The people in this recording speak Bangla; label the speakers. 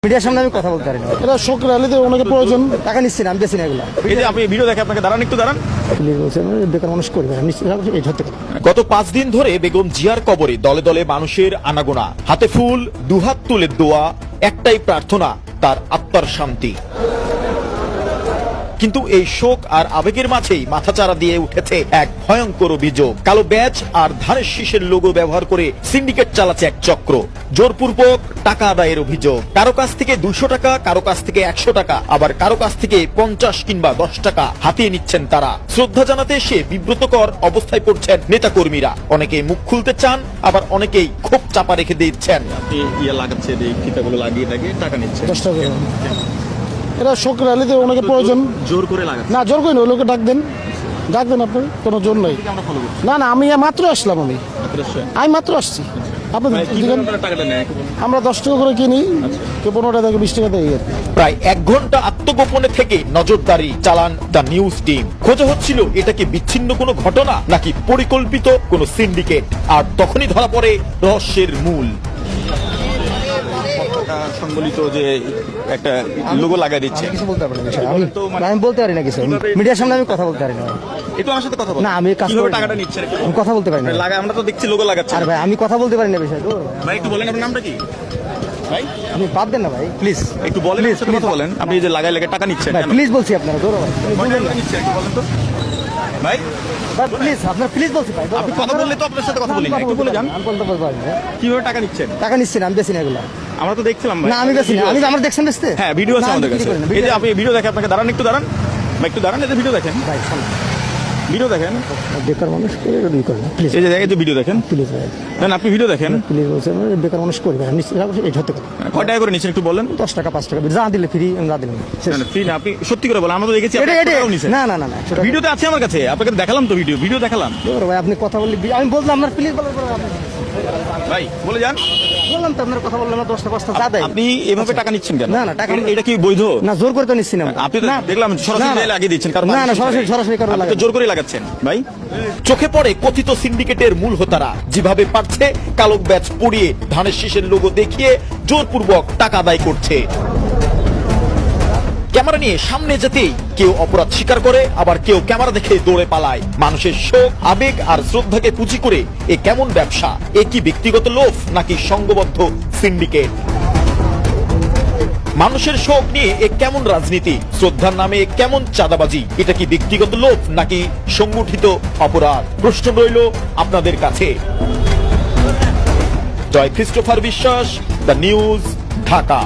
Speaker 1: মিডিয়ার সামনে আমি কথা বলতে পারি না।
Speaker 2: এটা শোক র্যালিতে অনেকে প্রয়োজন।
Speaker 1: টাকা নিচ্ছি না, আমি বেশি না এগুলো।
Speaker 3: এই যে আপনি ভিডিও দেখে আপনাকে দাঁড়ান, একটু দাঁড়ান।
Speaker 1: পুলিশ বলছে বেকার মানুষ করবে না, নিশ্চিত এই ধরতে পারে।
Speaker 4: গত 5 দিন ধরে বেগম জিয়ার কবরে দলে দলে মানুষের আনাগোনা, হাতে ফুল, দুহাত তুলে দোয়া, একটাই প্রার্থনা তার আত্মার শান্তি। কিন্তু এই শোক আর আবেগের মাঝেই মাথাচাড়া দিয়ে উঠেছে এক ভয়ঙ্কর অভিযোগ। কালো ব্যাজ আর ধানের শীষের লোগো ব্যবহার করে সিন্ডিকেট চালাচ্ছে এক চক্র। জোরপূর্বক টাকা আদায়ের অভিযোগ। কারো কাছ থেকে 200 টাকা, কারো কাছ থেকে 100 টাকা, আবার কারো কাছ থেকে 50 কিংবা 10 টাকা হাতিয়ে নিচ্ছেন তারা। শ্রদ্ধা জানাতে এসে বিব্রতকর অবস্থায় পড়ছেন নেতাকর্মীরা। অনেকে মুখ খুলতে চান, আবার অনেকেই ক্ষোভ চাপা রেখে দিচ্ছেন।
Speaker 3: আপনি ইয়ে লাগাচ্ছেন, এই ফিতাগুলো লাগিয়ে টাকা নিচ্ছেন।
Speaker 2: 10 টাকা। এটা শোক র্যালিতে অনেকে প্রয়োজন।
Speaker 3: জোর করে লাগাচ্ছেন?
Speaker 2: না, জোর করে নয়, লোকে ডাক দেন আপনার কোনো জোর নাই।
Speaker 3: আমরা ফলো করছি।
Speaker 2: না, আমি মাত্র আসলাম। আমি মাত্র আসছি। আপনাদের
Speaker 3: টাকাটা নেয়
Speaker 2: আমরা 10 টাকা করে কিনি, কেউ 15 টাকা থেকে 20 টাকা দেয়।
Speaker 4: প্রায় 1 ঘন্টা আত্মগোপনে থেকে নজরদারি চালান দ্য নিউজ টিম। খোঁজা হচ্ছিল এটা কি বিচ্ছিন্ন কোনো ঘটনা নাকি পরিকল্পিত কোনো সিন্ডিকেট। আর তখনই ধরা পড়ে রহস্যের মূল।
Speaker 3: সংবলিত যে একটা লোগো লাগাই দিচ্ছে।
Speaker 1: কিছু বলতে পারি না বিষয়। আমি বলতে পারি না কিছু। মিডিয়ার সামনে আমি কথা বলতে পারি না।
Speaker 3: একটু আমার সাথে কথা বল।
Speaker 1: না, আমি কাজ
Speaker 3: কিভাবে
Speaker 1: করি না।
Speaker 3: টাকাটা নিচ্ছেন?
Speaker 1: আমি কথা বলতে পারি না।
Speaker 3: আমরা তো দেখছি লোগো লাগাচ্ছেন।
Speaker 1: আর ভাই আমি কথা বলতে পারি না বিষয়।
Speaker 3: ভাই একটু বলেন আপনার নামটা কি? ভাই
Speaker 1: আপনি বাদ দেন না ভাই, প্লিজ।
Speaker 3: একটু বলেন,
Speaker 1: Please,
Speaker 3: সাথে কথা বলেন। আপনি যে লাগাই টাকা নিচ্ছেন
Speaker 1: ভাই
Speaker 3: কেন?
Speaker 1: প্লিজ বলছি আপনারা, ধরো ভাই।
Speaker 3: কয় টাকা নিচ্ছেন একটু বলেন তো। ভাই
Speaker 1: ভাই প্লিজ, আপনার প্লিজ বলছি ভাই।
Speaker 3: আপনি কথা বললে তো আপনার সাথে কথা বলি না, একটু বলে যান।
Speaker 1: আমি বলতে পারি না।
Speaker 3: কিভাবে টাকা নিচ্ছেন?
Speaker 1: টাকা নিচ্ছি না, আমি বেশি না এগুলো।
Speaker 3: আমরা তো দেখছিলাম ভাই।
Speaker 1: না, আমি বেশি না। আমি আমার দেখছেন বেচতে?
Speaker 3: হ্যাঁ, ভিডিও আছে
Speaker 1: না,
Speaker 3: আমাদের
Speaker 1: আমি
Speaker 3: কাছে।
Speaker 1: বিক্রি করি না।
Speaker 3: এই যে আপনি ভিডিও দেখে আপনাকে দাঁড়ান, একটু দাঁড়ান ভাই, একটু দাঁড়ান। এই যে ভিডিও দেখেন,
Speaker 1: ভাই শোনো,
Speaker 3: ভিডিও দেখেন।
Speaker 1: বেকার মানুষ করে বিক্রি করে না, প্লিজ।
Speaker 3: এই যে দেখেন, যে ভিডিও দেখেন।
Speaker 1: প্লিজ ভাই,
Speaker 3: দেন আপনি ভিডিও দেখেন।
Speaker 1: প্লিজ বলছে বেকার মানুষ করবে না, নিশ্চিত এই ধরতে পারে।
Speaker 3: কয় টাকা করে নিচ্ছেন একটু বলেন।
Speaker 1: 10 টাকা 5 টাকা যা দিলে ফ্রি, আমি যা দিলাম শেষ।
Speaker 3: না, ফ্রি না, আপনি সত্যি করে বলেন। আমরা তো দেখেছি আপনি
Speaker 1: এটা- এটা-
Speaker 3: টাকাও নিছেন।
Speaker 1: না না না না, সেটা
Speaker 3: ভিডিওতে আছে আমার কাছে, আপনাকে দেখালাম তো, ভিডিও দেখালাম।
Speaker 1: ধরো ভাই, আপনি কথা বললে আমি বললাম আপনার প্লিজ
Speaker 3: ভাই বলে যান।
Speaker 1: বললাম তো আপনার কথা বললাম না, 10টা 5টা যা দেয়।
Speaker 3: আপনি এভাবে টাকা নিচ্ছেন কেন?
Speaker 1: না, না, টাকা
Speaker 3: এটা কি বৈধ?
Speaker 1: না, জোর করে তো নিচ্ছি না।
Speaker 3: আপনি তো দেখলাম সরাসরি
Speaker 1: না, না।
Speaker 3: লাগিয়ে দিচ্ছেন। কারণ
Speaker 1: না, না, সরাসরি কারো
Speaker 3: আপনি তো
Speaker 1: লাগাই।
Speaker 3: জোর করে লাগাচ্ছেন ভাই।
Speaker 4: চোখে পড়ে কথিত সিন্ডিকেটের মূল হোতারা যেভাবে পারছে কালো ব্যাজ পরিয়ে ধানের শীষের লোগো দেখিয়ে জোরপূর্বক টাকা আদায় করছে। ক্যামেরা নিয়ে সামনে যেতেই কেউ অপরাধ স্বীকার করে, আবার কেউ ক্যামেরা দেখে দৌড়ে পালায়। মানুষের শোক, আবেগ আর শ্রদ্ধাকে পুঁজি করে এ কেমন ব্যবসা? এ কি ব্যক্তিগত লোভ নাকি সংঘবদ্ধ সিন্ডিকেট? মানুষের শোক নিয়ে এ কেমন রাজনীতি? শ্রদ্ধার নামে এ কেমন চাঁদাবাজি? এটা কি ব্যক্তিগত লোভ নাকি সংগঠিত অপরাধ? প্রশ্ন রইল আপনাদের কাছে। জয় ক্রিস্টোফার বিশ্বাস, দ্য নিউজ, ঢাকা।